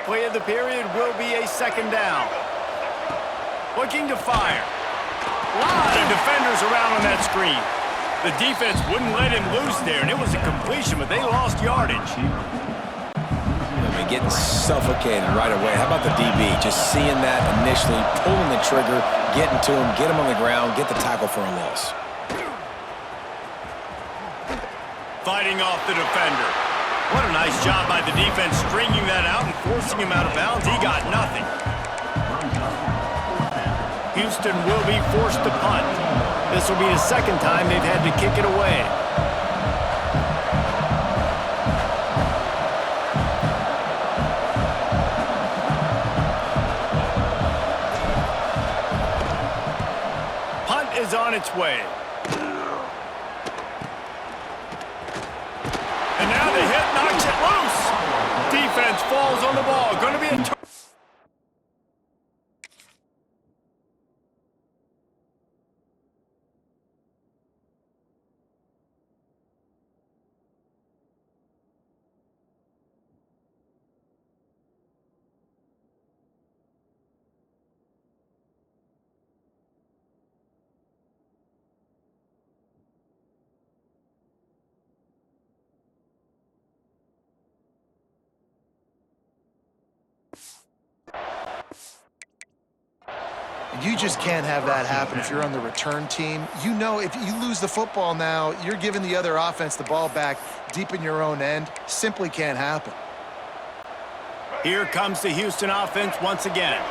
play of the period will be a second down. Looking to fire. A lot of defenders around on that screen. The defense wouldn't let him loose there, and it was a completion, but they lost yardage. I mean, getting suffocated right away. How about the DB? Just seeing that initially, pulling the trigger, getting to him, get him on the ground, get the tackle for a loss. Fighting off the defender. What a nice job by the defense stringing that out and forcing him out of bounds. He got nothing. Houston will be forced to punt. This will be the second time they've had to kick it away. Punt is on its way. And now the hit knocks it loose. Defense falls on the ball. Going to be a You just can't have that happen if you're on the return team. You know if you lose the football now, you're giving the other offense the ball back deep in your own end. Simply can't happen. Here comes the Houston offense once again.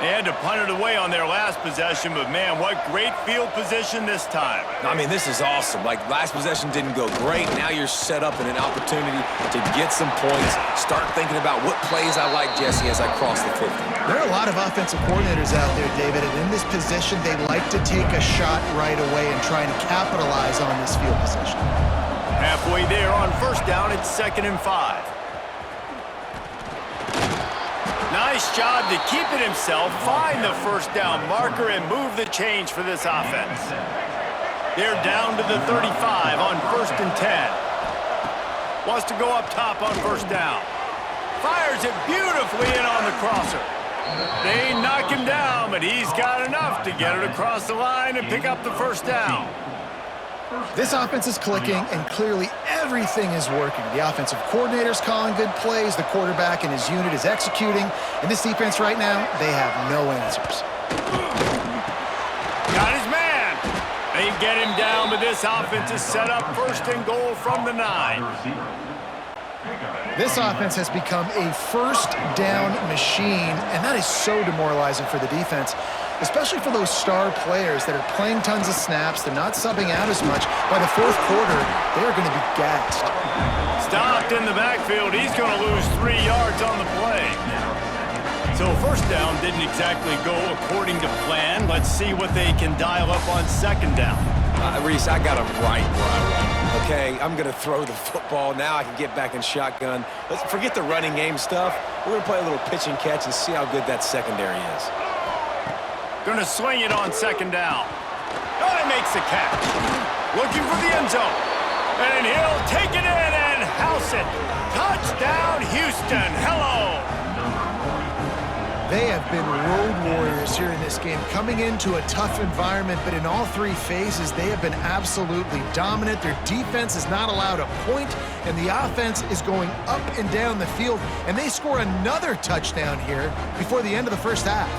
They had to punt it away on their last possession, but man, what great field position this time. I mean, this is awesome. Like, last possession didn't go great. Now you're set up in an opportunity to get some points. Start thinking about what plays I like, Jesse, as I cross the 50. There are a lot of offensive coordinators out there, David, and in this position, they like to take a shot right away and try to capitalize on this field position. Halfway there on first down, it's 2nd and 5. Nice job to keep it himself, find the first down marker, and move the change for this offense. They're down to the 35 on 1st and 10. Wants to go up top on first down. Fires it beautifully in on the crosser. They knock him down, but he's got enough to get it across the line and pick up the first down. This offense is clicking, and clearly everything is working. The offensive coordinator's calling good plays, the quarterback and his unit is executing, and this defense right now, they have no answers. Got his man. They get him down, but this offense is set up 1st and goal from the 9. This offense has become a first down machine, and that is so demoralizing for the defense, especially for those star players that are playing tons of snaps. They're not subbing out as much. By the 4th quarter, they are going to be gassed. Stopped in the backfield. He's going to lose 3 yards on the play. So first down didn't exactly go according to plan. Let's see what they can dial up on 2nd down. Reese, I got him right where I want him, okay? I'm going to throw the football. Now I can get back in shotgun. Let's forget the running game stuff. We're going to play a little pitch and catch and see how good that secondary is. Going to swing it on 2nd down. Oh, he makes the catch. Looking for the end zone. And he'll take it in and house it. Touchdown, Houston. Hello. They have been road warriors here in this game, coming into a tough environment, but in all 3 phases, they have been absolutely dominant. Their defense is not allowed a point, and the offense is going up and down the field, and they score another touchdown here before the end of the first half.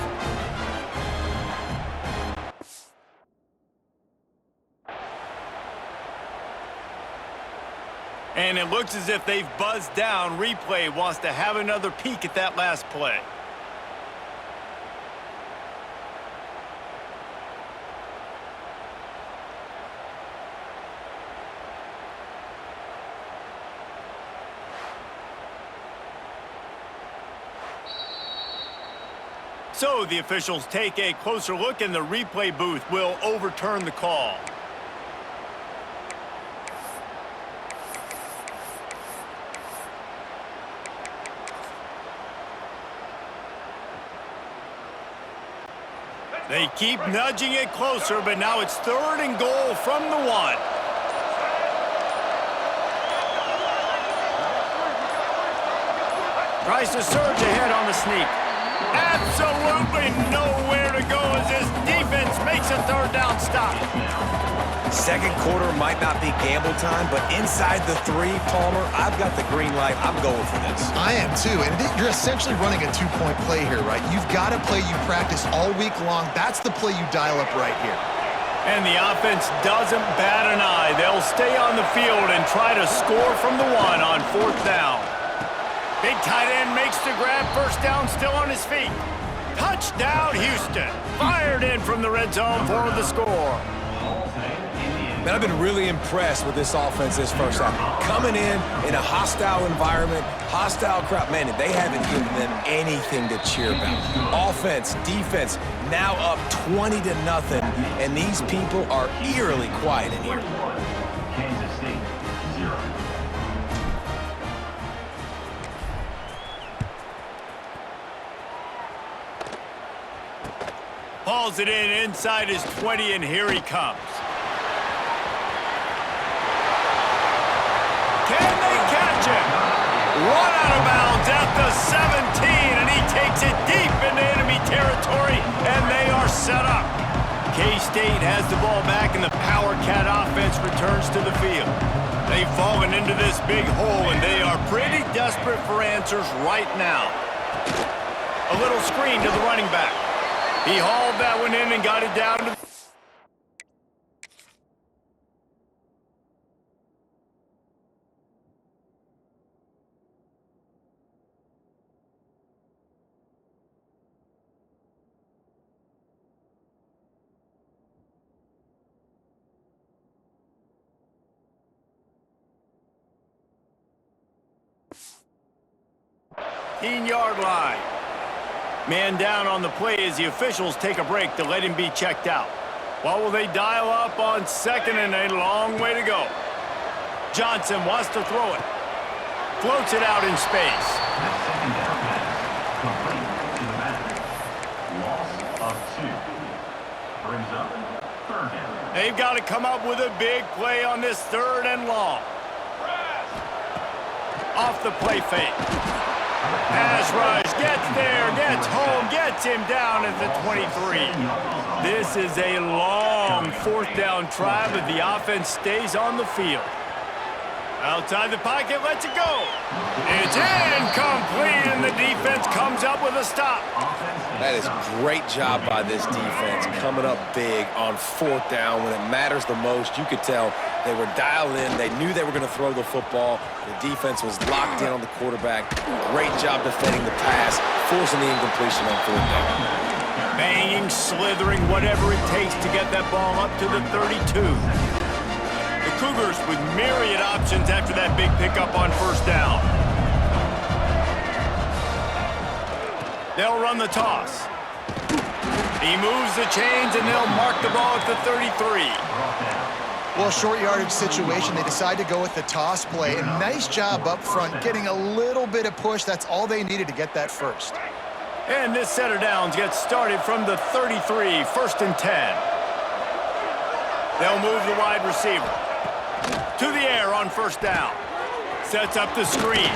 And it looks as if they've buzzed down. Replay wants to have another peek at that last play. So the officials take a closer look, and the replay booth will overturn the call. They keep nudging it closer, but now it's 3rd and goal from the 1. Tries to surge ahead on the sneak. Absolutely nowhere to go as this defense makes a third down stop. Second quarter might not be gamble time, but inside the 3, Palmer, I've got the green light. I'm going for this. I am too, and you're essentially running a 2-point play here, right? You've got to play you practice all week long. That's the play you dial up right here. And the offense doesn't bat an eye. They'll stay on the field and try to score from the 1 on 4th down. Big tight end makes the grab, first down, still on his feet. Touchdown, Houston. Fired in from the red zone for the score. Man, I've been really impressed with this offense this first half. Coming in a hostile environment, hostile crowd. Man, they haven't given them anything to cheer about. Offense, defense, now up 20-0, and these people are eerily quiet in here. Kansas State, 0. Hauls it in inside his 20, and here he comes. Can they catch him? Run out of bounds at the 17, and he takes it deep into enemy territory, and they are set up. K-State has the ball back, and the Power Cat offense returns to the field. They've fallen into this big hole, and they are pretty desperate for answers right now. A little screen to the running back. He hauled that one in and got it down to the... yard line. Man down on the play as the officials take a break to let him be checked out. What will they dial up on 2nd and a long way to go? Johnson wants to throw it. Floats it out in space. That second down pass, complete to the back. Loss of 2. Brings up 3rd down. They've got to come up with a big play on this 3rd and long. Off the play fake. Pass rush, gets there, gets home, gets him down at the 23. This is a long 4th down try, but the offense stays on the field. Outside the pocket, lets it go. It's incomplete, and the defense comes up with a stop. That is great job by this defense, coming up big on 4th down when it matters the most. You could tell they were dialed in. They knew they were going to throw the football. The defense was locked in on the quarterback. Great job defending the pass, forcing the incompletion on 4th down. Banging, slithering, whatever it takes to get that ball up to the 32. The Cougars with myriad options after that big pickup on 1st down. They'll run the toss. He moves the chains, and they'll mark the ball at the 33. Well, short yardage situation, they decide to go with the toss play. And nice job up front, getting a little bit of push. That's all they needed to get that first. And this set of downs gets started from the 33, 1st and 10. They'll move the wide receiver. To the air on 1st down. Sets up the screen.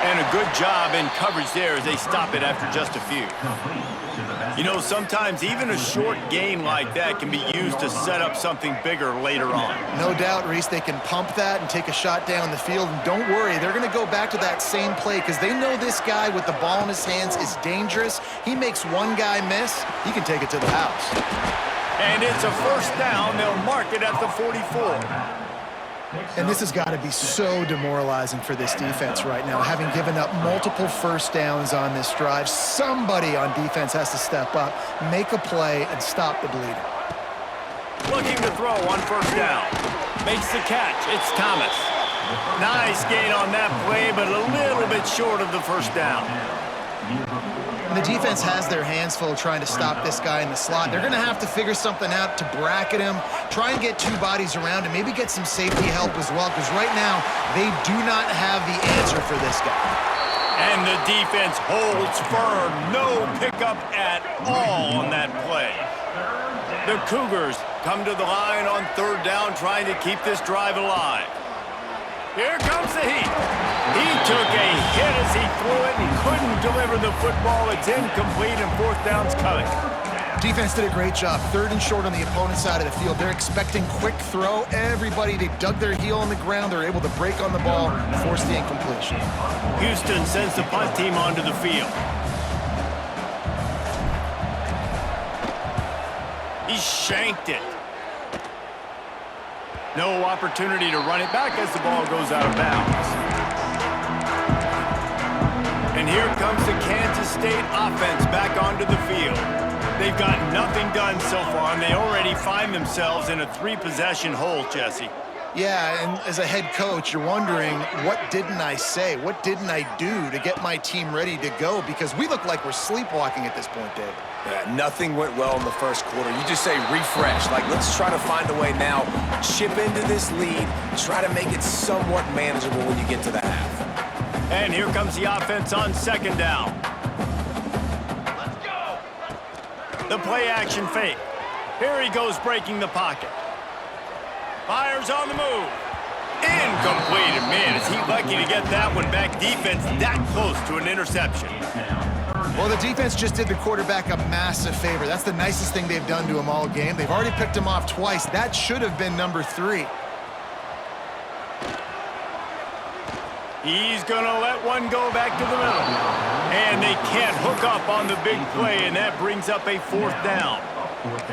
And a good job in coverage there as they stop it after just a few. You know, sometimes even a short gain like that can be used to set up something bigger later on. No doubt, Reese, they can pump that and take a shot down the field. And don't worry, they're going to go back to that same play because they know this guy with the ball in his hands is dangerous. He makes one guy miss, he can take it to the house. And it's a 1st down. They'll mark it at the 44. And this has got to be so demoralizing for this defense right now, having given up multiple 1st downs on this drive. Somebody on defense has to step up, make a play, and stop the bleeding. Looking to throw on 1st down. Makes the catch. It's Thomas. Nice gain on that play, but a little bit short of the 1st down. And the defense has their hands full trying to stop this guy in the slot. They're going to have to figure something out to bracket him, try and get 2 bodies around him, maybe get some safety help as well, because right now they do not have the answer for this guy. And the defense holds firm. No pickup at all on that play. The Cougars come to the line on 3rd down, trying to keep this drive alive. Here comes the heat. He took a hit as he threw it and couldn't deliver the football. It's incomplete and fourth down's coming. Defense did a great job. 3rd and short on the opponent's side of the field. They're expecting quick throw. Everybody, they dug their heel on the ground. They're able to break on the ball, force the incompletion. Houston sends the punt team onto the field. He shanked it. No opportunity to run it back as the ball goes out of bounds. And here comes the Kansas State offense back onto the field. They've got nothing done so far, and they already find themselves in a 3-possession hole, Jesse. Yeah, and as a head coach, you're wondering, what didn't I say? What didn't I do to get my team ready to go? Because we look like we're sleepwalking at this point, Dave. Yeah, nothing went well in the first quarter. You just say refresh. Like, let's try to find a way now, chip into this lead, try to make it somewhat manageable when you get to the half. And here comes the offense on 2nd down. The play-action fake. Here he goes breaking the pocket. Fires on the move. Incomplete. And man, is he lucky to get that one back. Defense that close to an interception. Well, the defense just did the quarterback a massive favor. That's the nicest thing they've done to him all game. They've already picked him off twice. That should have been number 3. He's going to let one go back to the middle. And they can't hook up on the big play, and that brings up a 4th down.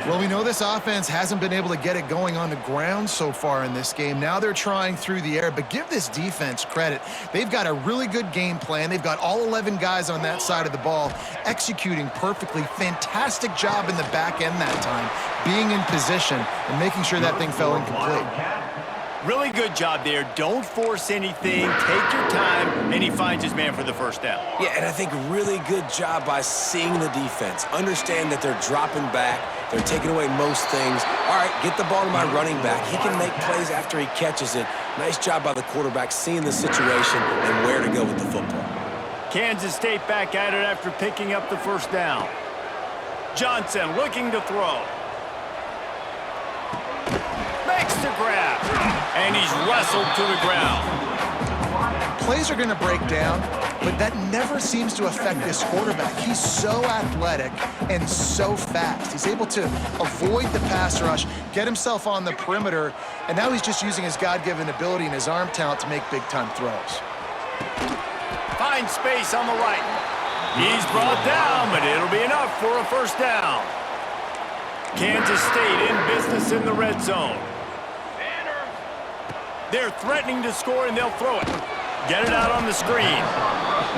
Well, we know this offense hasn't been able to get it going on the ground so far in this game. Now they're trying through the air, but give this defense credit. They've got a really good game plan. They've got all 11 guys on that side of the ball executing perfectly. Fantastic job in the back end that time, being in position and making sure that thing fell incomplete. Really good job there. Don't force anything. Take your time, and he finds his man for the 1st down. Yeah, and I think really good job by seeing the defense. Understand that they're dropping back. They're taking away most things. All right, get the ball to my running back. He can make plays after he catches it. Nice job by the quarterback seeing the situation and where to go with the football. Kansas State back at it after picking up the 1st down. Johnson looking to throw. Makes the grab. And he's wrestled to the ground. Plays are going to break down, but that never seems to affect this quarterback. He's so athletic and so fast. He's able to avoid the pass rush, get himself on the perimeter, and now he's just using his God-given ability and his arm talent to make big-time throws. Finds space on the right. He's brought down, but it'll be enough for a 1st down. Kansas State in business in the red zone. They're threatening to score, and they'll throw it. Get it out on the screen.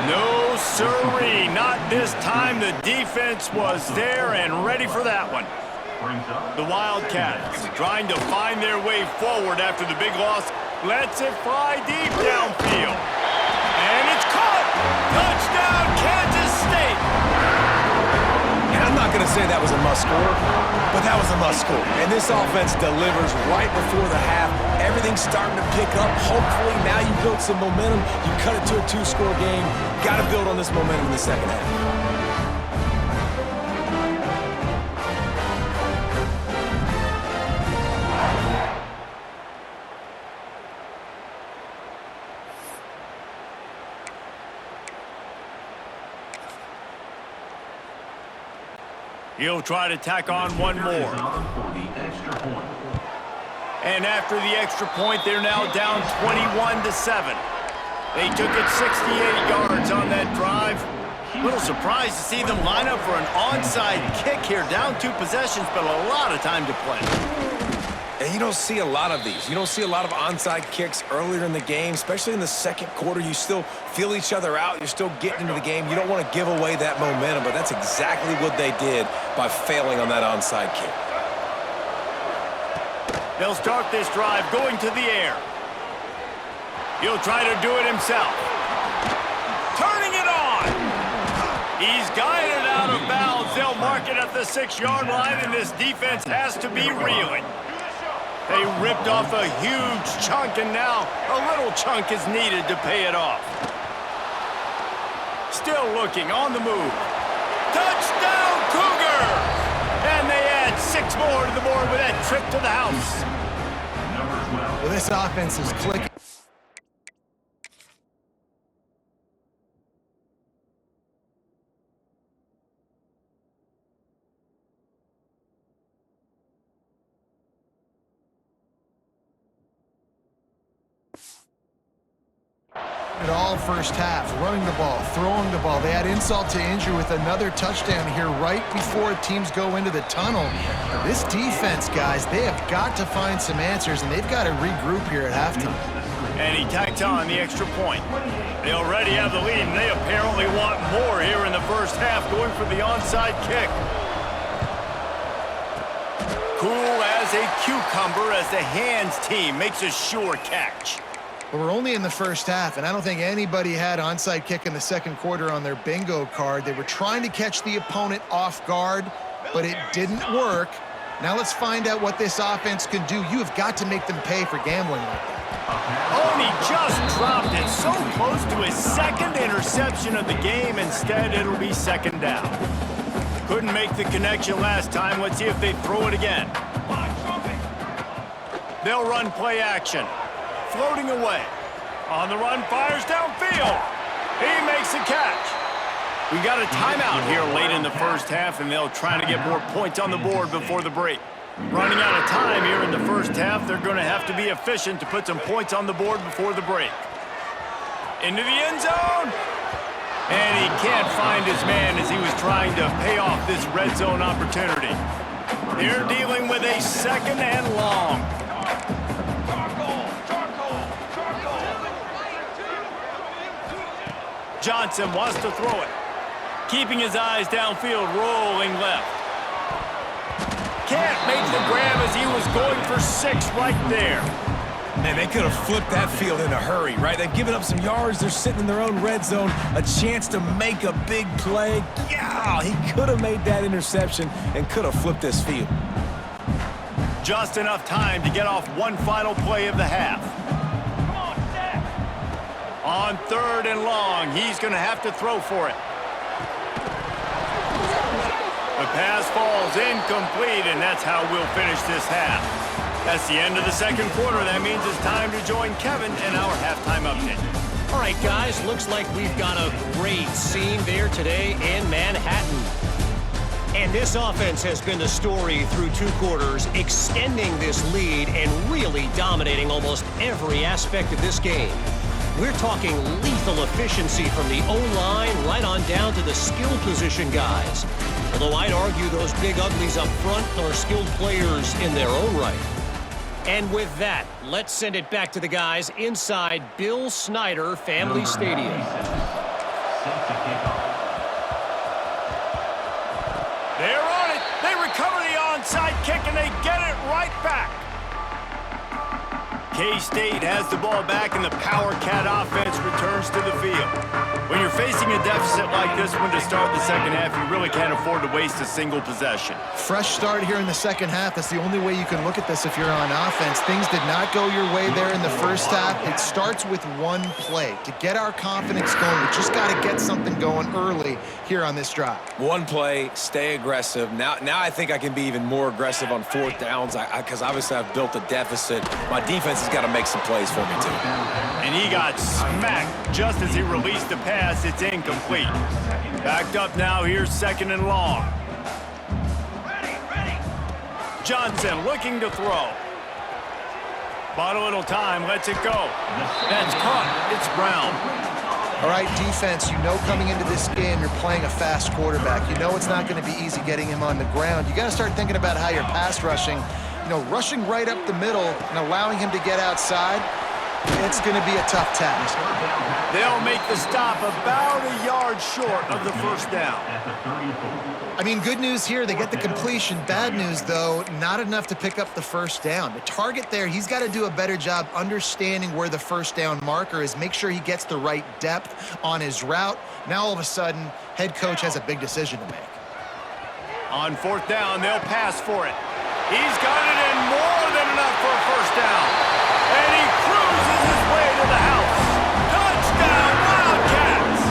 No, sirree, not this time. The defense was there and ready for that one. The Wildcats trying to find their way forward after the big loss. Lets it fly deep downfield. And it's caught! Touchdown, Kansas State! And I'm not going to say that was a must-score, but that was a must-score. And this offense delivers right before the half. Everything's starting to pick up. Hopefully, now you build some momentum. You cut it to a 2-score game. Got to build on this momentum in the 2nd half. He'll try to tack on one more. And after the extra point, they're now down 21-7. They took it 68 yards on that drive. A little surprised to see them line up for an onside kick here. Down 2 possessions, but a lot of time to play. And you don't see a lot of these. You don't see a lot of onside kicks earlier in the game, especially in the 2nd quarter. You still feel each other out. You're still getting into the game. You don't want to give away that momentum, but that's exactly what they did by failing on that onside kick. They'll start this drive going to the air. He'll try to do it himself. Turning it on. He's guided out of bounds. They'll mark it at the 6-yard line, and this defense has to be reeling. They ripped off a huge chunk, and now a little chunk is needed to pay it off. Still looking on the move. Touchdown, Cougars! And they add 6 more to the board with that trip to the house. Well, this offense is clicking. it all first half, running the ball, throwing the ball. They had insult to injury with another touchdown here right before teams go into the tunnel. This defense, guys, they have got to find some answers, and they've got to regroup here at halftime. And he tacked on the extra point. They already have the lead, and they apparently want more here in the first half, going for the onside kick. Cool as a cucumber as the hands team makes a sure catch. But we're only in the first half, and I don't think anybody had onside kick in the second quarter on their bingo card. They were trying to catch the opponent off guard, but it didn't work. Now let's find out what this offense can do. You have got to make them pay for gambling like that. Oh, and he just dropped it so close to his second interception of the game. Instead, it'll be second down. Couldn't make the connection last time. Let's see if they throw it again. They'll run play action. Floating away. On the run, fires downfield. He makes the catch. We got a timeout here late in the first half, and they'll try to get more points on the board before the break. Running out of time here in the first half, they're going to have to be efficient to put some points on the board before the break. Into the end zone. And he can't find his man as he was trying to pay off this red zone opportunity. They're dealing with a second and long. Johnson wants to throw it. Keeping his eyes downfield, rolling left. Can't make the grab as he was going for 6 right there. Man, they could have flipped that field in a hurry, right? They've given up some yards. They're sitting in their own red zone. A chance to make a big play. Yeah, he could have made that interception and could have flipped this field. Just enough time to get off one final play of the half. On third and long, he's going to have to throw for it. The pass falls incomplete, and that's how we'll finish this half. That's the end of the second quarter. That means it's time to join Kevin in our halftime update. All right, guys, looks like we've got a great scene there today in Manhattan. And this offense has been the story through 2 quarters, extending this lead and really dominating almost every aspect of this game. We're talking lethal efficiency from the O-line right on down to the skill position guys. Although I'd argue those big uglies up front are skilled players in their own right. And with that, let's send it back to the guys inside Bill Snyder Family Stadium. They're on it. They recover the onside kick, and they get it right back. K-State has the ball back, and the Power Cat offense returns to the field. When you're facing a deficit like this one to start the second half, you really can't afford to waste a single possession. Fresh start here in the second half. That's the only way you can look at this if you're on offense. Things did not go your way there in the first half. It starts with one play. To get our confidence going, we just got to get something going early here on this drive. One play, stay aggressive. Now I think I can be even more aggressive on 4th downs because obviously I've built a deficit. My defense has got to make some plays for me too. And he got smacked just as he released the pass. It's incomplete. Backed up now. Here's second and long. Johnson looking to throw. Bought a little time. Lets it go. That's caught. It's Brown. All right, defense, you know coming into this game you're playing a fast quarterback. You know it's not going to be easy getting him on the ground. You got to start thinking about how you're pass rushing. You know, rushing right up the middle and allowing him to get outside, it's going to be a tough task. They'll make the stop about a yard short of the first down. I mean, good news here, they get the completion. Bad news, though, not enough to pick up the first down. The target there, he's got to do a better job understanding where the first down marker is, make sure he gets the right depth on his route. Now, all of a sudden, head coach has a big decision to make. On 4th down, they'll pass for it. He's got it in more than enough for a first down. And he cruises his way to the house. Touchdown, Wildcats!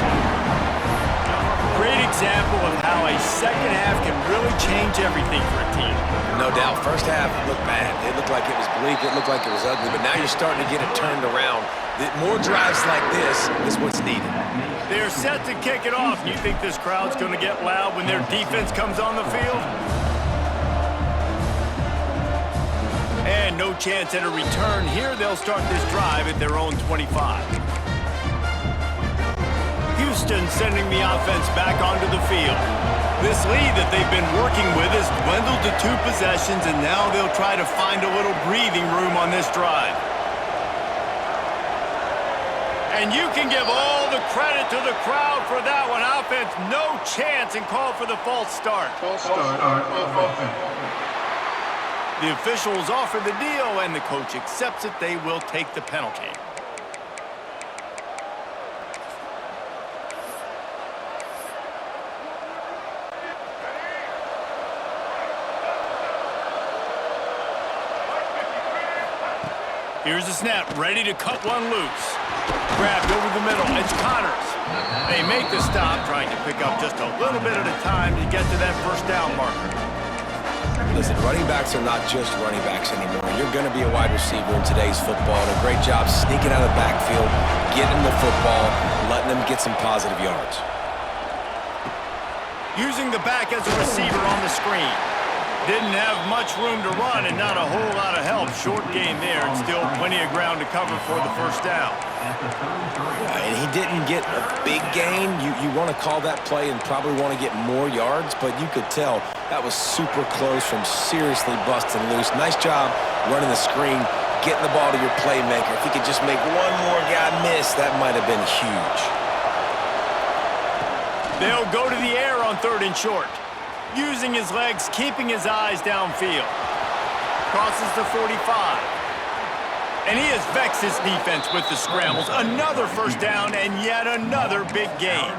Great example of how a second half can really change everything for a team. No doubt. First half looked bad. It looked like it was bleak. It looked like it was ugly. But now you're starting to get it turned around. More drives like this is what's needed. They're set to kick it off. You think this crowd's going to get loud when their defense comes on the field? And no chance at a return here. They'll start this drive at their own 25. Houston sending the offense back onto the field. This lead that they've been working with has dwindled to 2 possessions, and now they'll try to find a little breathing room on this drive. And you can give all the credit to the crowd for that one. Offense, no chance, and call for the false start. The officials offer the deal, and the coach accepts it. They will take the penalty. Here's the snap, ready to cut one loose. Grabbed over the middle, it's Connors. They make the stop, trying to pick up just a little bit at a time to get to that first down marker. Listen, running backs are not just running backs anymore. You're going to be a wide receiver in today's football, and a great job sneaking out of the backfield, getting the football, letting them get some positive yards. Using the back as a receiver on the screen. Didn't have much room to run and not a whole lot of help. Short game there, and still plenty of ground to cover for the first down. And he didn't get a big gain. You want to call that play and probably want to get more yards, but you could tell that was super close from seriously busting loose. Nice job running the screen, getting the ball to your playmaker. If he could just make one more guy miss, that might have been huge. They'll go to the air on 3rd and short. Using his legs, keeping his eyes downfield. Crosses the 45. And he has vexed his defense with the scrambles. Another first down and yet another big gain.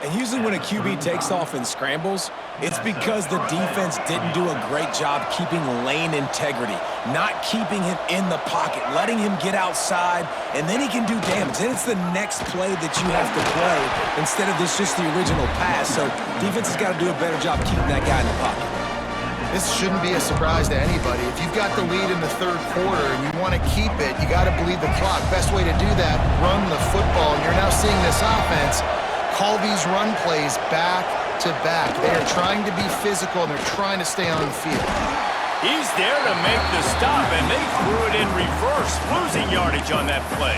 And usually when a QB takes off and scrambles, it's because the defense didn't do a great job keeping lane integrity, not keeping him in the pocket, letting him get outside, and then he can do damage. Then it's the next play that you have to play instead of just the original pass. So defense has got to do a better job keeping that guy in the pocket. This shouldn't be a surprise to anybody. If you've got the lead in the 3rd quarter and you want to keep it, you got to bleed the clock. Best way to do that, run the football. And you're now seeing this offense call these run plays back to back. They are trying to be physical, and they're trying to stay on the field. He's there to make the stop, and they threw it in reverse, losing yardage on that play.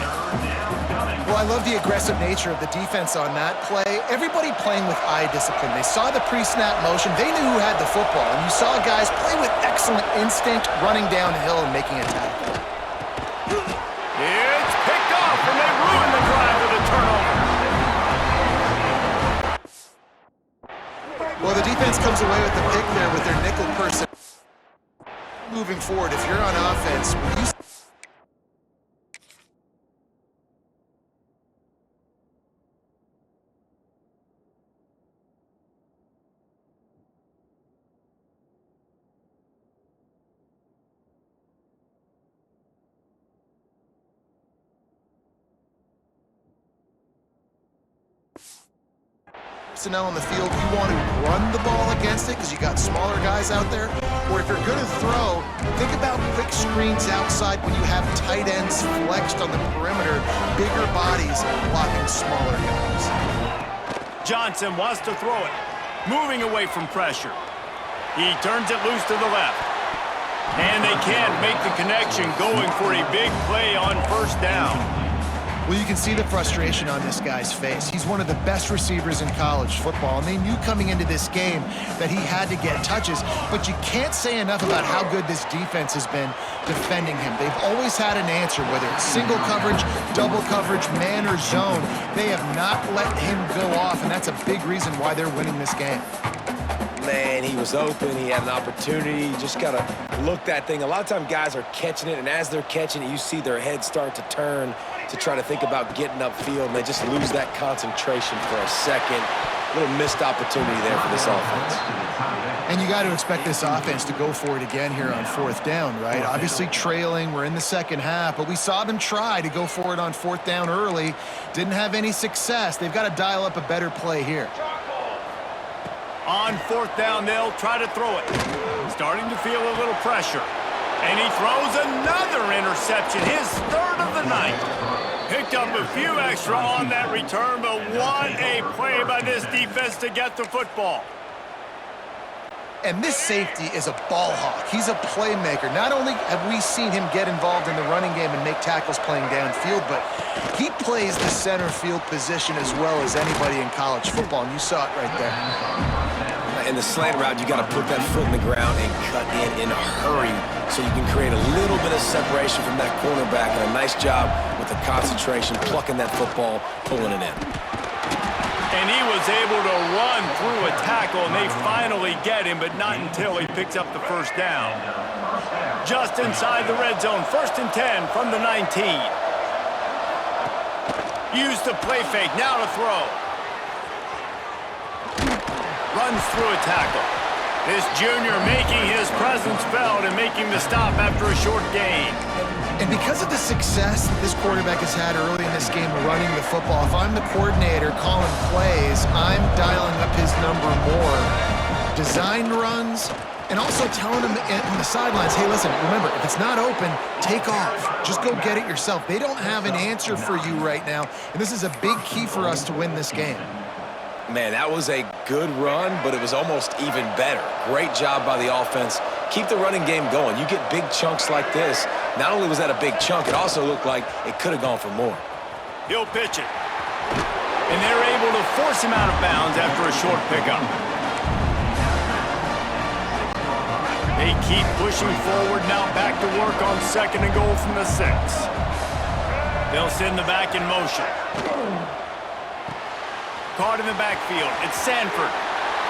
Well, I love the aggressive nature of the defense on that play. Everybody playing with eye discipline. They saw the pre-snap motion. They knew who had the football, and you saw guys play with excellent instinct, running downhill and making a tackle. It's picked off, and they ruined the drive with a turnover. Well, the defense comes away with the pick there with their nickel person. Moving forward, if you're on offense, when you personnel on the field, you want to run the ball against it because you got smaller guys out there. Or if you're going to throw, think about quick screens outside when you have tight ends flexed on the perimeter, bigger bodies blocking smaller guys. Johnson wants to throw it, moving away from pressure. He turns it loose to the left. And they can't make the connection, going for a big play on first down. Well, you can see the frustration on this guy's face. He's one of the best receivers in college football, and they knew coming into this game that he had to get touches, but you can't say enough about how good this defense has been defending him. They've always had an answer, whether it's single coverage, double coverage, man or zone. They have not let him go off, and that's a big reason why they're winning this game. Man, he was open. He had an opportunity. You just got to look that thing. A lot of times guys are catching it, and as they're catching it, you see their heads start to turn to try to think about getting upfield, and they just lose that concentration for a second. A little missed opportunity there for this offense. And you got to expect this offense to go for it again here on fourth down, right? Obviously trailing, we're in the second half, but we saw them try to go for it on fourth down early. Didn't have any success. They've got to dial up a better play here. On fourth down, they'll try to throw it. Starting to feel a little pressure. And he throws another interception, his third of the night. Picked up a few extra on that return, but what a play by this defense to get the football. And this safety is a ball hawk. He's a playmaker. Not only have we seen him get involved in the running game and make tackles playing downfield, but he plays the center field position as well as anybody in college football, and you saw it right there. In the slant route, you got to put that foot in the ground and cut in a hurry so you can create a little bit of separation from that cornerback, and a nice job with the concentration, plucking that football, pulling it in. And he was able to run through a tackle, and they finally get him, but not until he picks up the first down. Just inside the red zone, 1st and 10 from the 19. Use the play fake, now to throw. Runs through a tackle. This junior making his presence felt and making the stop after a short gain. And because of the success that this quarterback has had early in this game running the football, if I'm the coordinator calling plays, I'm dialing up his number more. Design runs, and also telling him on the sidelines, hey, listen, remember, if it's not open, take off. Just go get it yourself. They don't have an answer for you right now, and this is a big key for us to win this game. Man, that was a good run, but it was almost even better. Great job by the offense. Keep the running game going. You get big chunks like this. Not only was that a big chunk, it also looked like it could have gone for more. He'll pitch it. And they're able to force him out of bounds after a short pickup. They keep pushing forward, now back to work on 2nd and goal from the 6. They'll send the back in motion. Caught in the backfield. It's Sanford.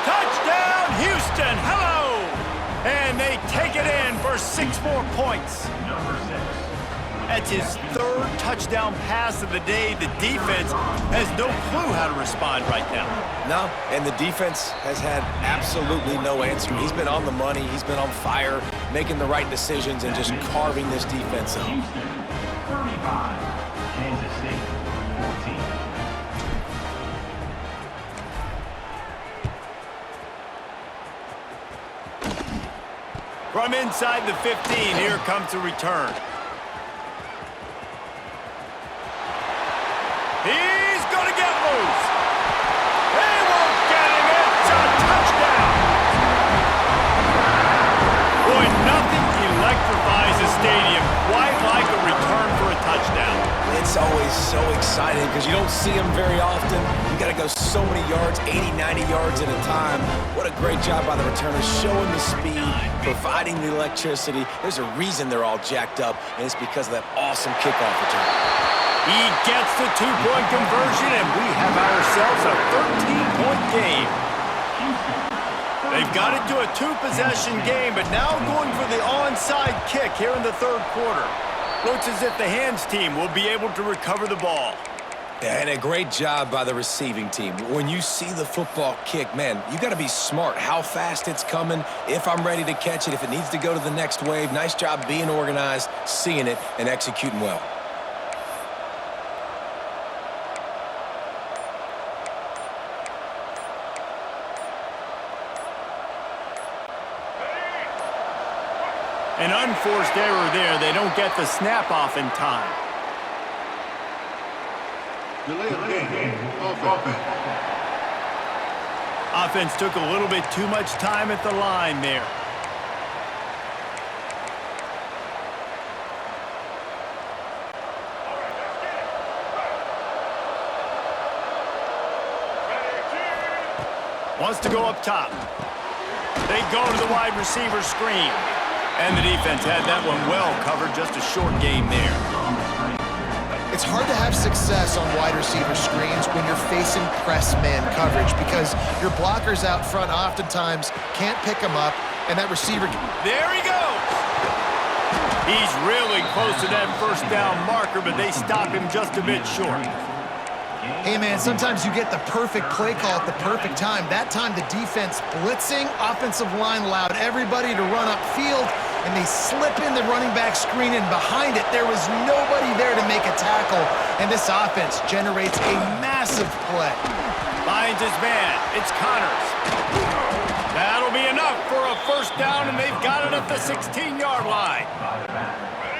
Touchdown, Houston. Hello. And they take it in for 6 more points. That's his 3rd touchdown pass of the day. The defense has no clue how to respond right now. No, and the defense has had absolutely no answer. He's been on the money. He's been on fire, making the right decisions and just carving this defense up. Houston, 35. Kansas State, 14. From inside the 15, here comes the return. He's going to get loose. They won't get him. It's a touchdown. Boy, nothing electrifies a stadium quite like a return for a touchdown. It's always so exciting because you don't see them very often. You got to go so many yards, 80, 90 yards at a time. What a great job by the returners, showing the speed, providing the electricity. There's a reason they're all jacked up, and it's because of that awesome kickoff return. He gets the 2-point conversion, and we have ourselves a 13-point game. They've got it to a 2-possession game, but now going for the onside kick here in the 3rd quarter. Looks as if the hands team will be able to recover the ball. Yeah, and a great job by the receiving team. When you see the football kick, man, you got to be smart how fast it's coming, if I'm ready to catch it, if it needs to go to the next wave. Nice job being organized, seeing it, and executing well. An unforced error there. They don't get the snap off in time. Offense took a little bit too much time at the line there. Wants to go up top. They go to the wide receiver screen. And the defense had that one well covered. Just a short game there. It's hard to have success on wide receiver screens when you're facing press man coverage because your blockers out front oftentimes can't pick them up, and that receiver... There he goes! He's really close to that 1st down marker, but they stop him just a bit short. Hey, man, sometimes you get the perfect play call at the perfect time. That time the defense blitzing, offensive line allowed everybody to run upfield, and they slip in the running back screen, and behind it, there was nobody there to make a tackle, and this offense generates a massive play. Finds his man. It's Connors. That'll be enough for a 1st down, and they've got it at the 16-yard line.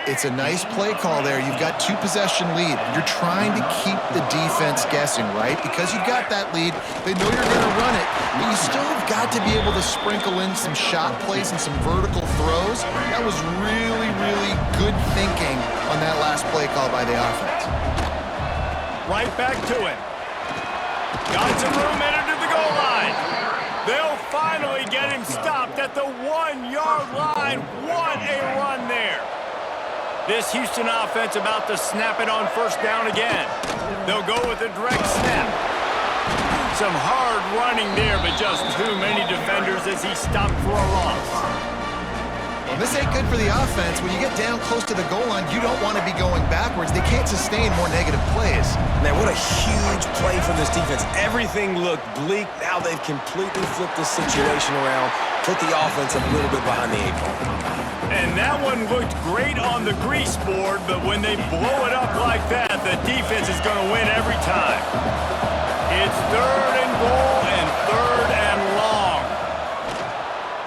It's a nice play call there. You've got 2-possession lead. You're trying to keep the defense guessing, right? Because you've got that lead, they know you're going to run it, but you still have got to be able to sprinkle in some shot plays and some vertical throws. That was really, really good thinking on that last play call by the offense. Right back to it. Got some room, headed to the goal line. They'll finally get him stopped at the 1-yard line. What a run there. This Houston offense about to snap it on first down again. They'll go with a direct snap. Some hard running there, but just too many defenders as he stopped for a loss. Well, this ain't good for the offense. When you get down close to the goal line, you don't want to be going backwards. They can't sustain more negative plays. Man, what a huge play from this defense. Everything looked bleak. Now they've completely flipped the situation around, put the offense a little bit behind the 8 ball. And that one looked great on the grease board, but when they blow it up like that, the defense is going to win every time. It's 3rd and goal and 3rd and long.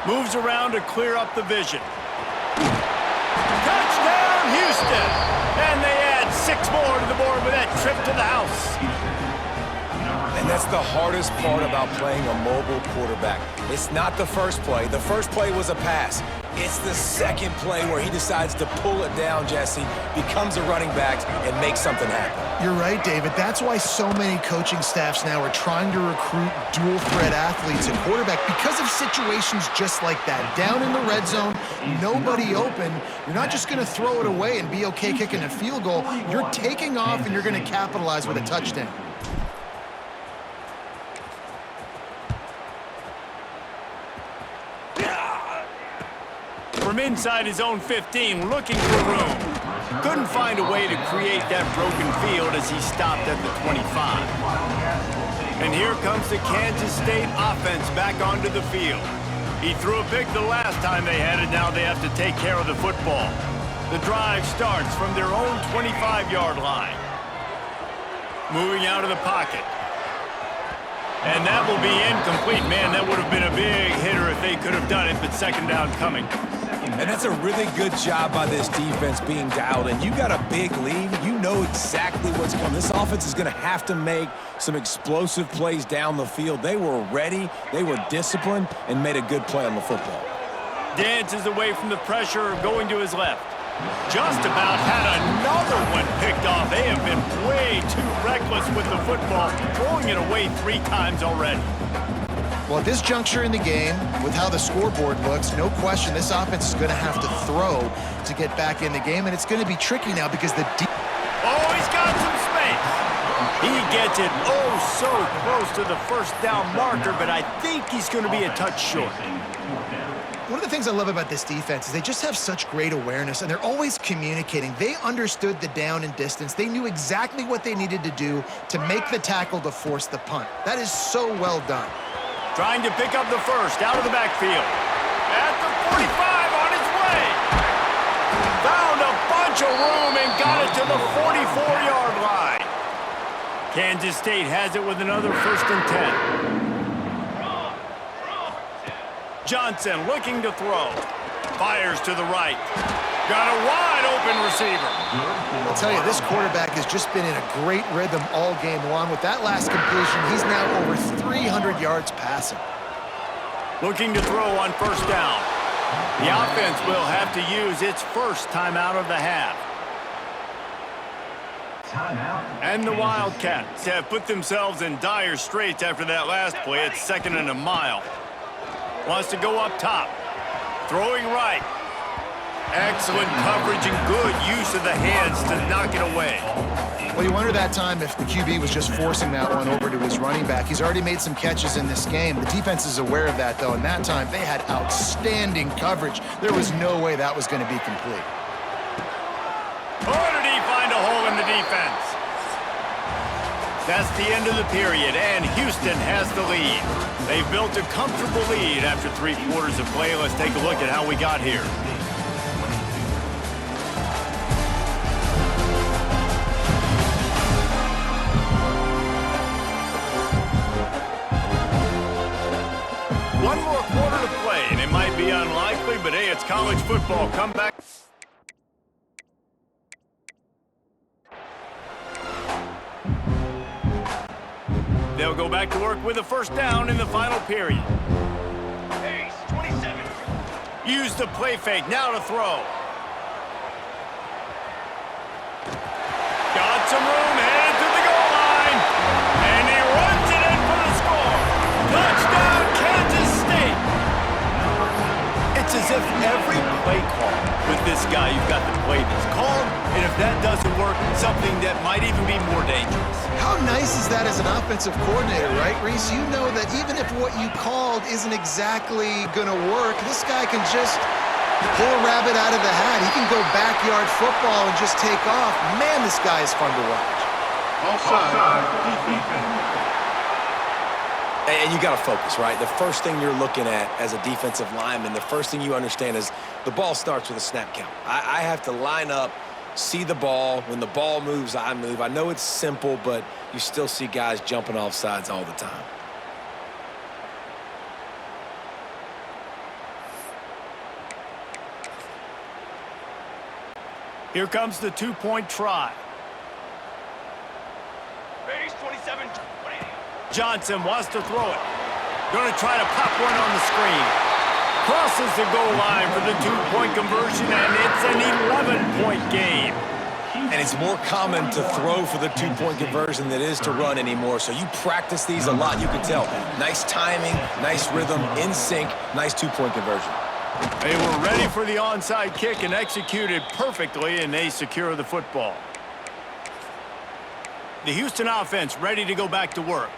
Moves around to clear up the vision. Touchdown, Houston! And they add 6 more to the board with that trip to the house. And that's the hardest part about playing a mobile quarterback. It's not the first play. The first play was a pass. It's the second play where he decides to pull it down, Jesse, becomes a running back, and makes something happen. You're right, David. That's why so many coaching staffs now are trying to recruit dual-threat athletes at quarterback because of situations just like that. Down in the red zone, nobody open. You're not just going to throw it away and be okay kicking a field goal. You're taking off, and you're going to capitalize with a touchdown. From inside his own 15, looking for room. Couldn't find a way to create that broken field as he stopped at the 25. And here comes the Kansas State offense back onto the field. He threw a pick the last time they had it. Now they have to take care of the football. The drive starts from their own 25-yard line. Moving out of the pocket. And that will be incomplete. Man, that would have been a big hitter if they could have done it, but second down coming. And that's a really good job by this defense being dialed in. You got a big lead. You know exactly what's coming. This offense is going to have to make some explosive plays down the field. They were ready, they were disciplined, and made a good play on the football. Dances away from the pressure, going to his left. Just about had another one picked off. They have been way too reckless with the football, throwing it away 3 times already. Well, at this juncture in the game, with how the scoreboard looks, no question this offense is going to have to throw to get back in the game, and it's going to be tricky now because the Oh, he's got some space. He gets it so close to the first down marker, but I think he's going to be a touch short. One of the things I love about this defense is they just have such great awareness, and they're always communicating. They understood the down and distance. They knew exactly what they needed to do to make the tackle to force the punt. That is so well done. Trying to pick up the first out of the backfield. At the 45 on his way. Found a bunch of room and got it to the 44-yard line. Kansas State has it with another 1st and 10. Johnson looking to throw. Fires to the right. Got a wide open receiver. I'll tell you, this quarterback has just been in a great rhythm all game long. With that last completion, he's now over 300 yards passing. Looking to throw on first down. The offense will have to use its first timeout of the half. And the Wildcats have put themselves in dire straits after that last play. It's 2nd and a mile. Wants to go up top. Throwing right. Excellent coverage and good use of the hands to knock it away. Well, you wonder that time if the QB was just forcing that one over to his running back. He's already made some catches in this game. The defense is aware of that, though, and that time they had outstanding coverage. There was no way that was going to be complete. Or did he find a hole in the defense? That's the end of the period, and Houston has the lead. They've built a comfortable lead after 3 quarters of play. Let's take a look at how we got here. One more quarter to play, and it might be unlikely, but hey, it's college football. Come back. They'll go back to work with a first down in the final period. Pace, 27. Use the play fake, now to throw. Got some room, headed to the goal line. And he runs it in for the score. Touchdown, Kansas State. It's as if every play call with this guy, you've got the play that's called, and if that doesn't work, something that might even be more dangerous. How nice is that as an offensive coordinator, right, Reese? You know that even if what you called isn't exactly going to work, this guy can just pull a rabbit out of the hat. He can go backyard football and just take off. Man, this guy is fun to watch. Offside, defense. And you got to focus, right? The first thing you're looking at as a defensive lineman, the first thing you understand is the ball starts with a snap count. I have to line up, see the ball. When the ball moves, I move. I know it's simple, but you still see guys jumping off sides all the time. Here comes the two-point try. Pace, 27. Johnson wants to throw it. Going to try to pop one on the screen. Crosses the goal line for the two-point conversion, and it's an 11-point game. And it's more common to throw for the two-point conversion than it is to run anymore. So you practice these a lot, you can tell. Nice timing, nice rhythm, in sync, nice two-point conversion. They were ready for the onside kick and executed perfectly, and they secure the football. The Houston offense ready to go back to work.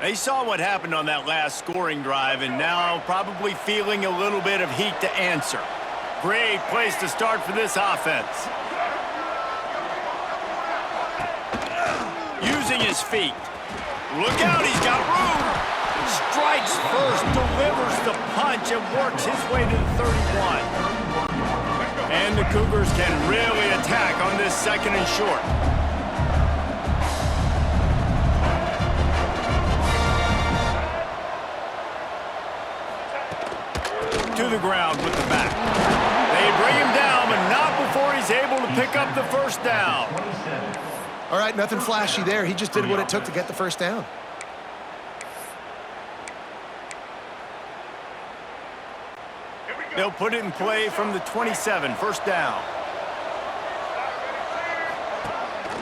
They saw what happened on that last scoring drive and now probably feeling a little bit of heat to answer. Great place to start for this offense. Using his feet. Look out, he's got room. Strikes first, delivers the punch, and works his way to the 31. And the Cougars can really attack on this second and short. To the ground with the back. They bring him down, but not before he's able to pick up the first down. All right, nothing flashy there. He just did what it took to get the first down. They'll put it in play from the 27, first down.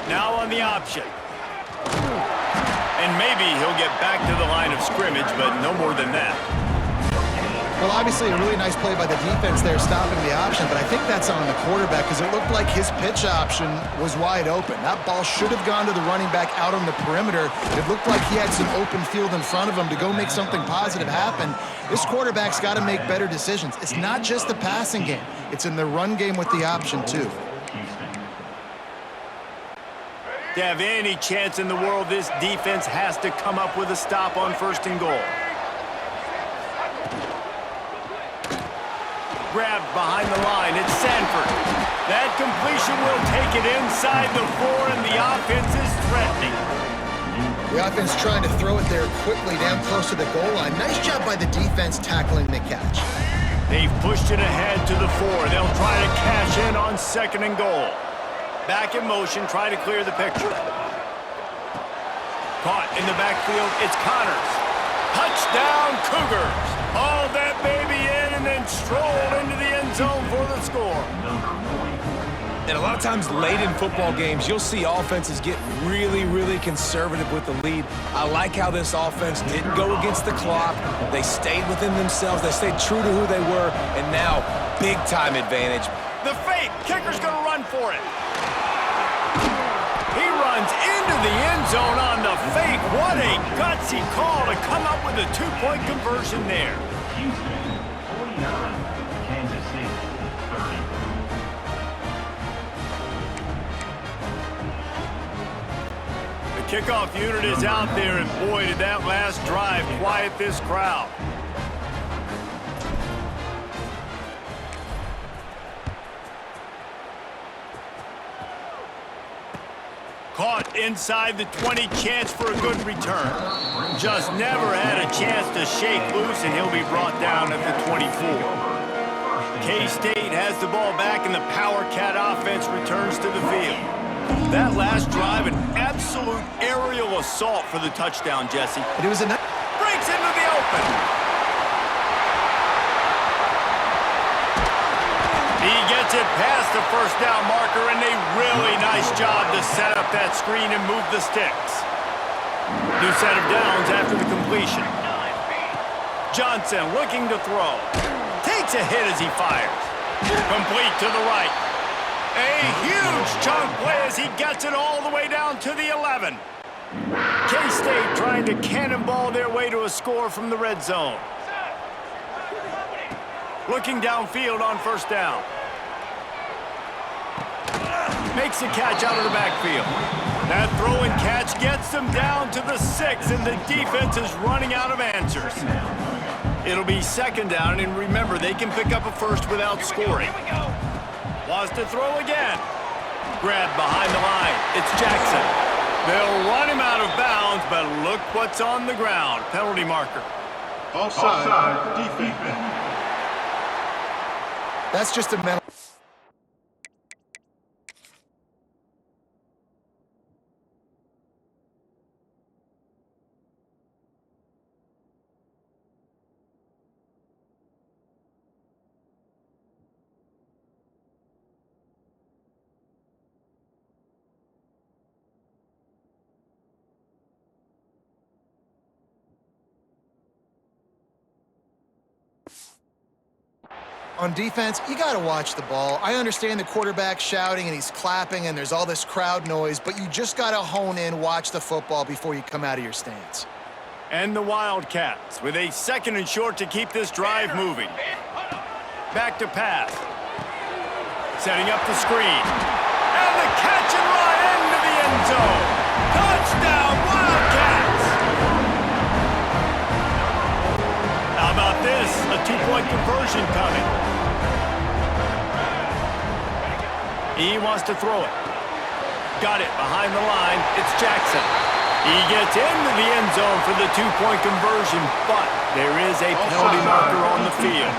Now on the option. And maybe he'll get back to the line of scrimmage, but no more than that. Well, obviously a really nice play by the defense there stopping the option, but I think that's on the quarterback because it looked like his pitch option was wide open. That ball should have gone to the running back out on the perimeter. It looked like he had some open field in front of him to go make something positive happen. This quarterback's got to make better decisions. It's not just the passing game. It's in the run game with the option, too. To have any chance in the world, this defense has to come up with a stop on first and goal. Grabbed behind the line, it's Sanford. That completion will take it inside the 4, and the offense is threatening. The offense trying to throw it there quickly down close to the goal line. Nice job by the defense tackling the catch. They've pushed it ahead to the 4. They'll try to cash in on second and goal. Back in motion, try to clear the picture. Caught in the backfield, it's Connors. Touchdown, Cougars. Hauled that baby in and then strolled into the end zone for the score. And a lot of times late in football games, you'll see offenses get really, really conservative with the lead. I like how this offense didn't go against the clock. They stayed within themselves. They stayed true to who they were. And now, big-time advantage. The fake. Kicker's going to run for it. He runs into the end zone on the fake. What a gutsy call to come up with a two-point conversion there. Houston, 49. Kansas City, 30. The kickoff unit is out there, and boy, did that last drive quiet this crowd. Caught inside the 20, chance for a good return. Just never had a chance to shake loose, and he'll be brought down at the 24. K-State has the ball back, and the Power Cat offense returns to the field. That last drive, an absolute physical assault for the touchdown, Jesse. But it was a Breaks into the open. He gets it past the first down marker, and a really nice job to set up that screen and move the sticks. New set of downs after the completion. Johnson looking to throw. Takes a hit as he fires. Complete to the right. A huge chunk play as he gets it all the way down to the 11. K-State trying to cannonball their way to a score from the red zone. Looking downfield on first down. Makes a catch out of the backfield. That throw and catch gets them down to the 6, and the defense is running out of answers. It'll be second down, and remember, they can pick up a first without scoring. Wants to throw again. Grabbed behind the line. It's Jackson. They'll run him out of bounds, but look what's on the ground. Penalty marker. Offside, defense. That's just a mental. On defense, you got to watch the ball. I understand the quarterback shouting and he's clapping and there's all this crowd noise, but you just got to hone in, watch the football before you come out of your stance. And the Wildcats with a 2nd and short to keep this drive moving. Back to pass. Setting up the screen. And the catch and run into the end zone. Touchdown, Wildcats! How about this? A 2-point conversion coming. He wants to throw it. Got it behind the line. It's Jackson. He gets into the end zone for the 2-point conversion, but there is a penalty marker on the field.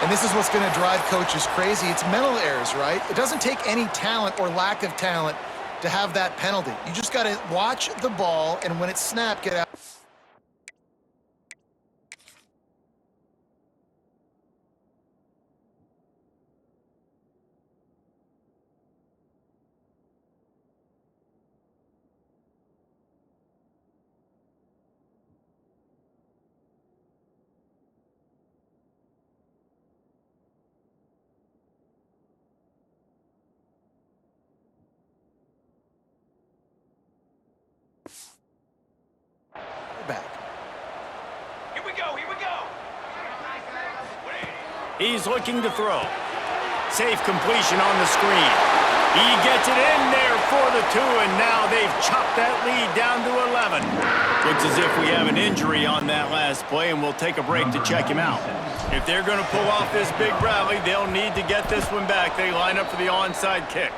And this is what's going to drive coaches crazy. It's mental errors, right? It doesn't take any talent or lack of talent to have that penalty. You just got to watch the ball, and when it's snapped, get out. Back. Here we go. He's looking to throw. Safe completion on the screen. He gets it in there for the 2, and now they've chopped that lead down to 11. Looks as if we have an injury on that last play, and we'll take a break to check him out. If they're going to pull off this big rally, they'll need to get this one back. They line up for the onside kick.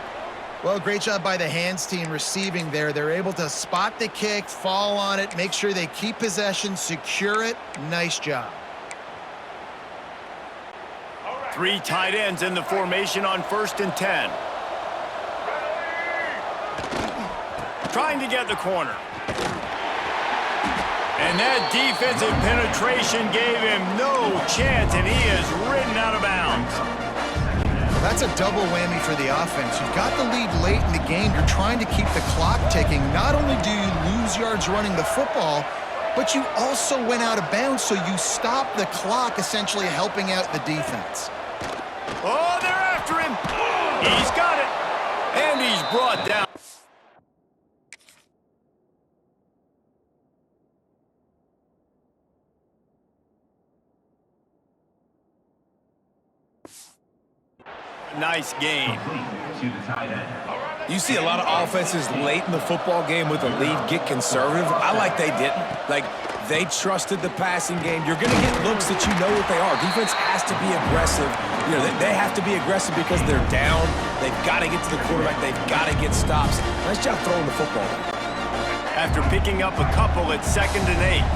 Well, great job by the hands team receiving there. They're able to spot the kick, fall on it, make sure they keep possession, secure it. Nice job. 3 tight ends in the formation on 1st and 10. Trying to get the corner. And that defensive penetration gave him no chance, and he is ridden out of bounds. That's a double whammy for the offense. You've got the lead late in the game. You're trying to keep the clock ticking. Not only do you lose yards running the football, but you also went out of bounds, so you stop the clock, essentially helping out the defense. Oh, they're after him. He's got it. And he's brought down. Nice game. You see a lot of offenses late in the football game with a lead get conservative. I like they didn't. Like, they trusted the passing game. You're going to get looks that you know what they are. Defense has to be aggressive. You know, they have to be aggressive because they're down. They've got to get to the quarterback. They've got to get stops. Nice job throwing the football. After picking up a couple at 2nd and 8.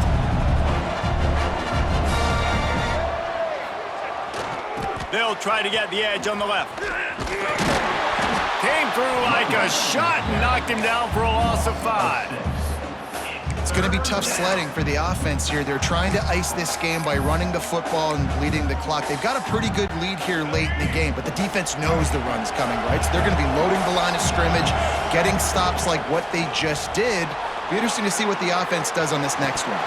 They'll try to get the edge on the left. Can't Came through like a shot and knocked him down for a loss of 5. It's going to be tough sledding for the offense here. They're trying to ice this game by running the football and bleeding the clock. They've got a pretty good lead here late in the game, but the defense knows the run's coming, right? So they're going to be loading the line of scrimmage, getting stops like what they just did. Be interesting to see what the offense does on this next one.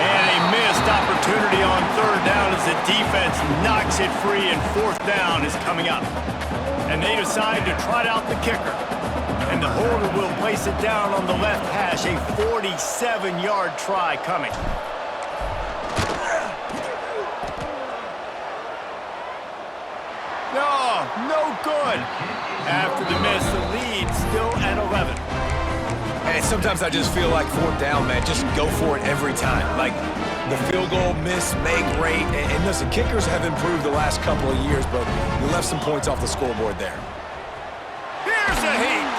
And a missed opportunity on 3rd down as the defense knocks it free, and 4th down is coming up. And they decide to trot out the kicker. And the holder will place it down on the left hash, a 47-yard try coming. No good. After the miss, the lead still at 11. And sometimes I just feel like 4th down, man, just go for it every time. Like the field goal miss, make rate, and listen, kickers have improved the last couple of years, but you left some points off the scoreboard there. Here's a heat.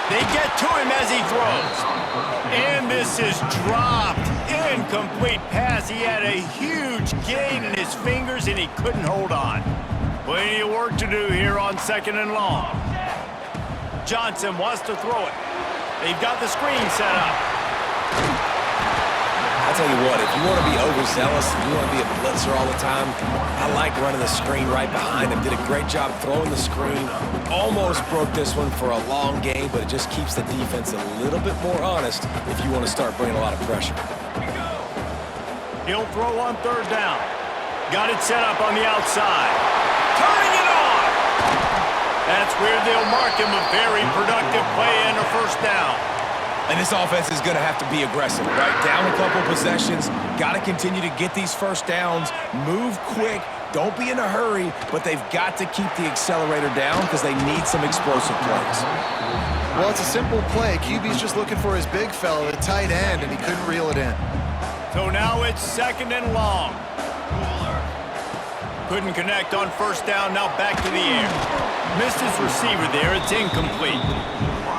They get to him as he throws. And this is dropped. Incomplete pass. He had a huge gain in his fingers, and he couldn't hold on. Plenty of work to do here on 2nd and long. Johnson wants to throw it. They've got the screen set up. I'll tell you what, if you want to be overzealous, if you want to be a blitzer all the time, I like running the screen right behind him. Did a great job throwing the screen. Almost broke this one for a long game, but it just keeps the defense a little bit more honest if you want to start bringing a lot of pressure. He'll throw on 3rd down. Got it set up on the outside. Turning it on! That's where they'll mark him a very productive play and a 1st down. And this offense is going to have to be aggressive, right? Down a couple possessions, got to continue to get these 1st downs, move quick, don't be in a hurry, but they've got to keep the accelerator down because they need some explosive plays. Well, it's a simple play. QB's just looking for his big fella, the tight end, and he couldn't reel it in. So now it's 2nd and long. Couldn't connect on 1st down, now back to the air. Missed his receiver there, it's incomplete.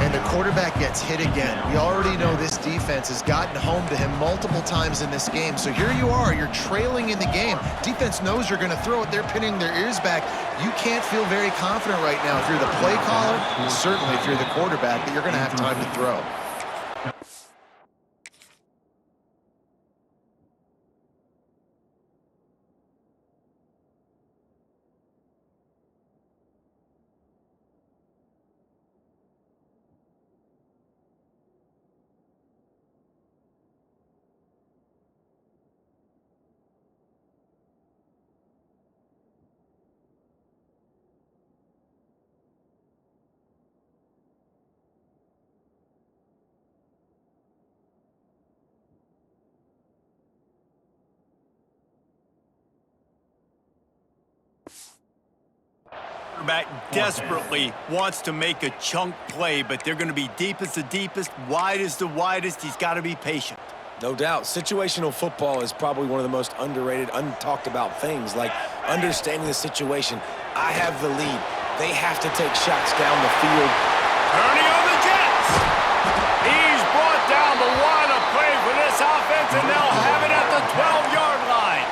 And the quarterback gets hit again. We already know this defense has gotten home to him multiple times in this game. So here you are, you're trailing in the game. Defense knows you're going to throw it. They're pinning their ears back. You can't feel very confident right now if you're the play caller, certainly if you're the quarterback, that you're going to have time to throw. Quarterback desperately wants to make a chunk play, but they're going to be deep as the deepest, wide as the widest. He's got to be patient. No doubt. Situational football is probably one of the most underrated, untalked about things, like understanding the situation. I have the lead. They have to take shots down the field. Turning on the Jets. He's brought down the one, a play for this offense, and they'll have it at the 12-yard line.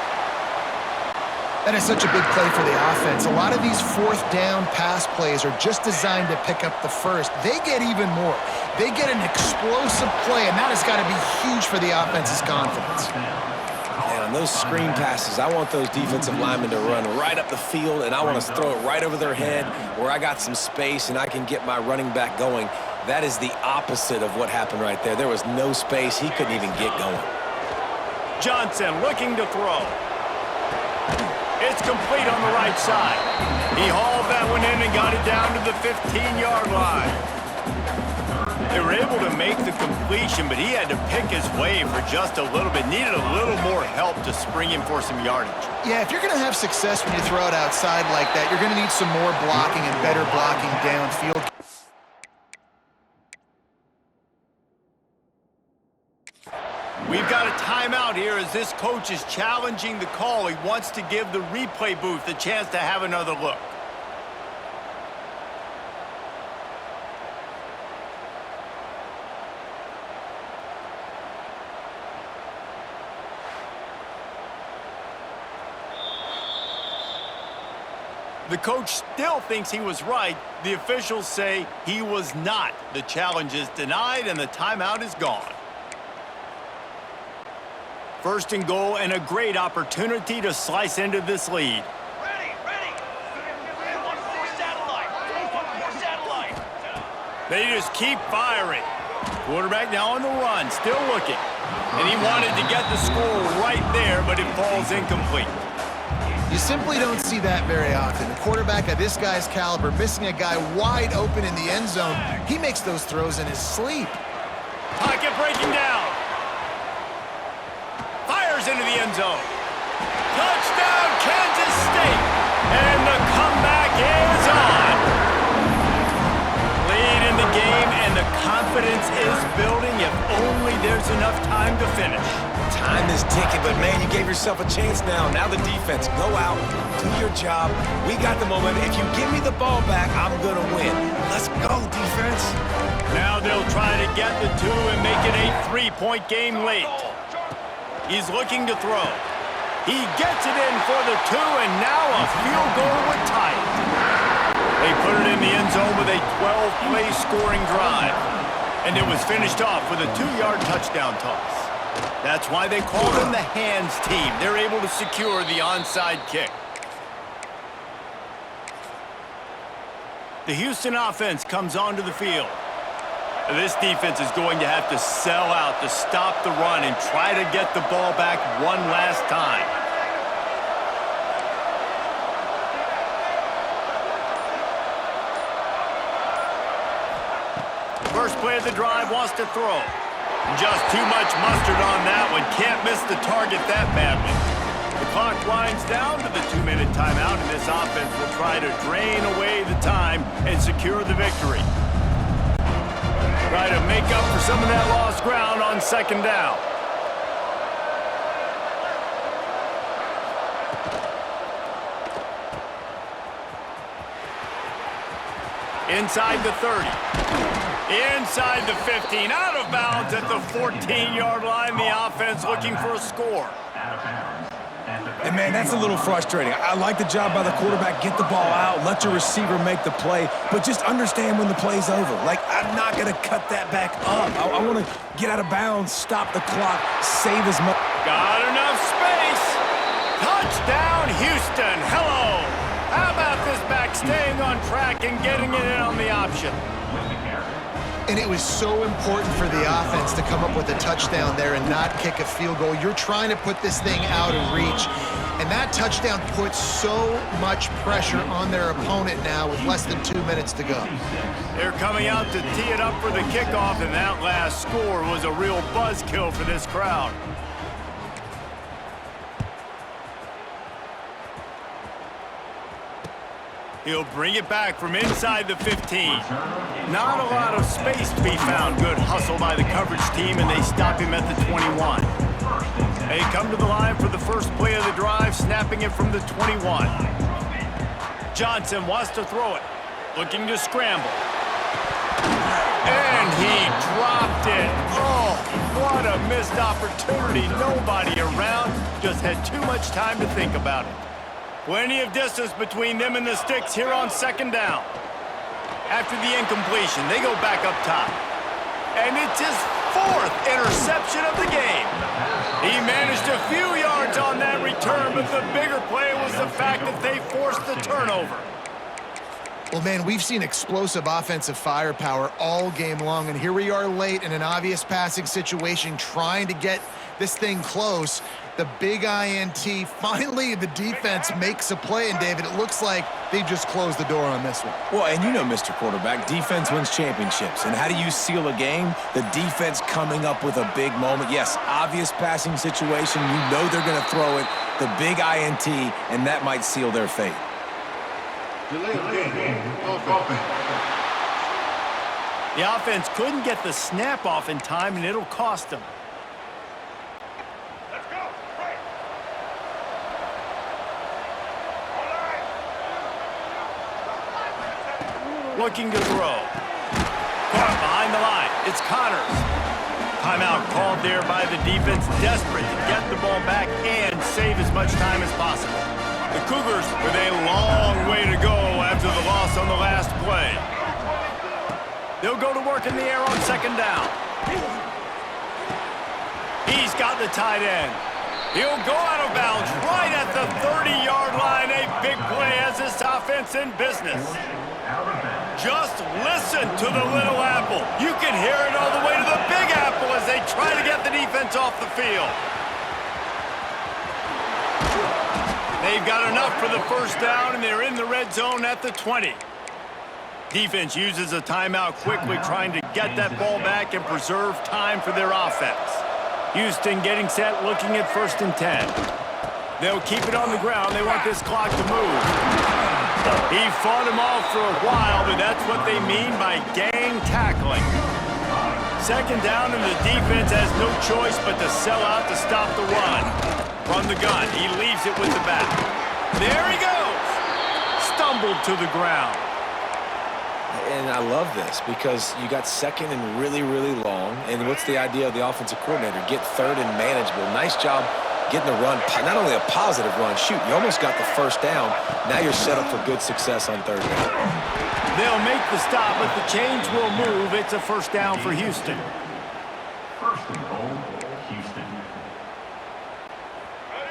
That is such a big play for the offense. A lot of these 4th down pass plays are just designed to pick up the 1st. They get even more. They get an explosive play, and that has got to be huge for the offense's confidence. And on those screen passes, I want those defensive linemen to run right up the field, and I want to throw it right over their head where I got some space and I can get my running back going. That is the opposite of what happened right there. There was no space. He couldn't even get going. Johnson looking to throw. It's complete on the right side. He hauled that one in and got it down to the 15-yard line. They were able to make the completion, but he had to pick his way for just a little bit. Needed a little more help to spring him for some yardage. Yeah, if you're going to have success when you throw it outside like that, you're going to need some more blocking and better blocking downfield. We've got a timeout here as this coach is challenging the call. He wants to give the replay booth a chance to have another look. The coach still thinks he was right. The officials say he was not. The challenge is denied and the timeout is gone. First and goal and a great opportunity to slice into this lead. Ready, ready. One more satellite. One more satellite. They just keep firing. Quarterback now on the run, still looking. And he wanted to get the score right there, but it falls incomplete. You simply don't see that very often. A quarterback of this guy's caliber missing a guy wide open in the end zone. He makes those throws in his sleep. Pocket breaking down. Fires into the end zone. Touchdown, Kansas State. And the comeback is on. Lead in the game, and the confidence is building if only there's enough time to finish. Time is ticking, but man, you gave yourself a chance now. Now the defense, go out, do your job. We got the moment. If you give me the ball back, I'm going to win. Let's go, defense. Now they'll try to get the two and make it a three-point game late. He's looking to throw. He gets it in for the two, and now a field goal would tie it. They put it in the end zone with a 12-play scoring drive. And it was finished off with a 2-yard touchdown toss. That's why they call them the hands team. They're able to secure the onside kick. The Houston offense comes onto the field. This defense is going to have to sell out to stop the run and try to get the ball back one last time. First play of the drive, wants to throw. Just too much mustard on that one. Can't miss the target that badly. The clock winds down to the 2-minute timeout, and this offense will try to drain away the time and secure the victory. Try to make up for some of that lost ground on second down. Inside the 30. Inside the 15, out of bounds at the 14-yard line. The offense looking for a score. And man, that's a little frustrating. I like the job by the quarterback. Get the ball out, let your receiver make the play, but just understand when the play's over. Like, I'm not going to cut that back up. I want to get out of bounds, stop the clock, save as much. Got enough space. Touchdown, Houston. Hello. How about this back staying on track and getting it in on the option? And it was so important for the offense to come up with a touchdown there and not kick a field goal. You're trying to put this thing out of reach. And that touchdown puts so much pressure on their opponent now with less than 2 minutes to go. They're coming out to tee it up for the kickoff, and that last score was a real buzzkill for this crowd. He'll bring it back from inside the 15. Not a lot of space to be found. Good hustle by the coverage team, and they stop him at the 21. They come to the line for the first play of the drive, snapping it from the 21. Johnson wants to throw it, looking to scramble. And he dropped it. Oh, what a missed opportunity. Nobody around, just had too much time to think about it. Plenty of distance between them and the sticks here on second down. After the incompletion, they go back up top. And it's his 4th interception of the game. He managed a few yards on that return, but the bigger play was the fact that they forced the turnover. Well, man, we've seen explosive offensive firepower all game long, and here we are late in an obvious passing situation trying to get this thing close. The big INT, finally the defense makes a play, and David, it looks like they just closed the door on this one. Well, and you know, Mr. Quarterback, defense wins championships. And how do you seal a game? The defense coming up with a big moment. Yes, obvious passing situation. You know they're going to throw it. The big INT, and that might seal their fate. The offense couldn't get the snap off in time, and it'll cost them. Let's go. Right. Looking to throw. Caught behind the line. It's Connors. Timeout called there by the defense, desperate to get the ball back and save as much time as possible. The Cougars with a long way to go after the loss on the last play. They'll go to work in the air on second down. He's got the tight end. He'll go out of bounds right at the 30-yard line. A big play has this offense in business. Just listen to the little apple. You can hear it all the way to the big apple as they try to get the defense off the field. They've got enough for the first down, and they're in the red zone at the 20. Defense uses a timeout quickly, trying to get that ball back and preserve time for their offense. Houston getting set, looking at 1st and 10. They'll keep it on the ground. They want this clock to move. He fought him off for a while, but that's what they mean by gang tackling. Second down, and the defense has no choice but to sell out to stop the run. From the gun, he leaves it with the back. There he goes! Stumbled to the ground. And I love this because you got second and really, really long. And what's the idea of the offensive coordinator? Get third and manageable. Nice job getting the run. Not only a positive run, shoot, you almost got the first down. Now you're set up for good success on third down. They'll make the stop, but the chains will move. It's a first down for Houston. First and goal, Houston.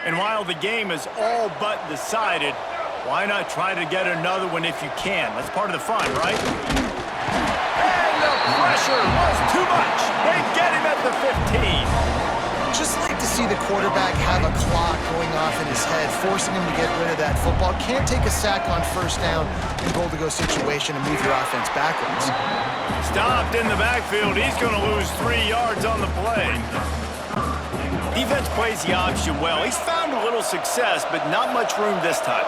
And while the game is all but decided, why not try to get another one if you can? That's part of the fun, right? And the pressure was too much. They get him at the 15. Just like to see the quarterback have a clock going off in his head, forcing him to get rid of that football. Can't take a sack on first down in goal-to-go situation and move your offense backwards. Stopped in the backfield. He's going to lose 3 yards on the play. Defense plays the option well. He's found a little success, but not much room this time.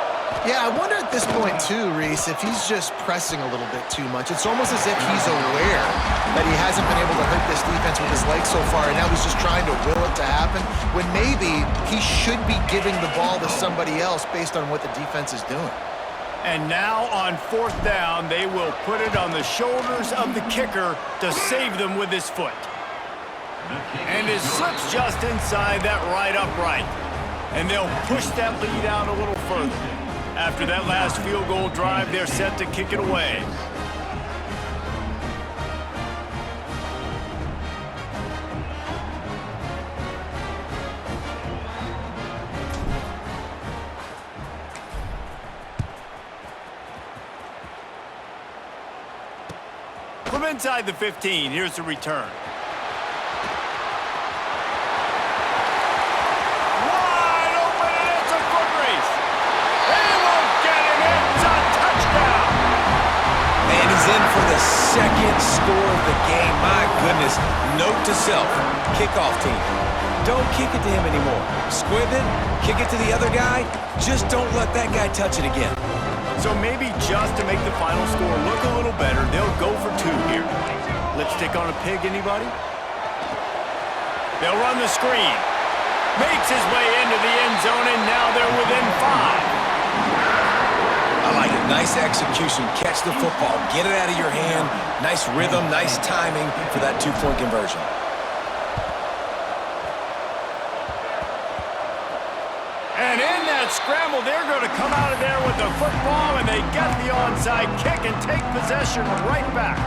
Yeah, I wonder at this point, too, Reese, if he's just pressing a little bit too much. It's almost as if he's aware that he hasn't been able to hurt this defense with his legs so far, and now he's just trying to will it to happen, when maybe he should be giving the ball to somebody else based on what the defense is doing. And now on 4th down, they will put it on the shoulders of the kicker to save them with his foot. And it slips just inside that right upright. And they'll push that lead out a little further. After that last field goal drive, they're set to kick it away. From inside the 15, here's the return. For the second score of the game. My goodness. Note to self, kickoff team. Don't kick it to him anymore. Squib it, kick it to the other guy. Just don't let that guy touch it again. So maybe just to make the final score look a little better, they'll go for 2 here. Lipstick on a pig, anybody? They'll run the screen. Makes his way into the end zone, and now they're within 5. I like it. Nice execution. Catch the football. Get it out of your hand. Nice rhythm, nice timing for that 2-point conversion. And in that scramble, they're going to come out of there with the football, and they get the onside kick and take possession right back.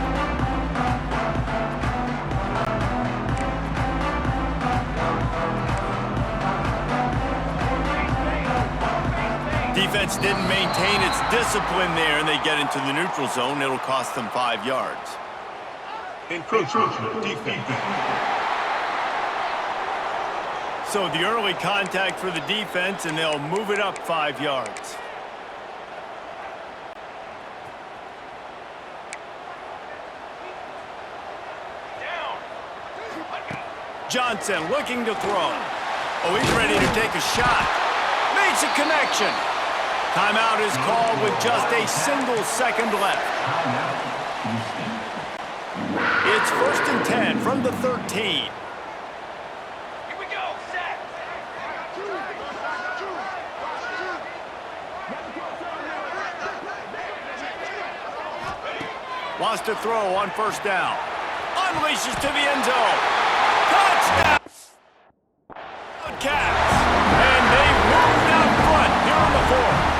Defense didn't maintain its discipline there, and they get into the neutral zone. It'll cost them 5 yards. Encroachment defense. So the early contact for the defense, and they'll move it up 5 yards. Johnson looking to throw. Oh, he's ready to take a shot. Makes a connection. Timeout is called with just a single second left. It's 1st and 10 from the 13. Here we go, set. Wants to throw on 1st down. Unleashes to the end zone. Touchdown! Cats. And they moved out front here on the 4.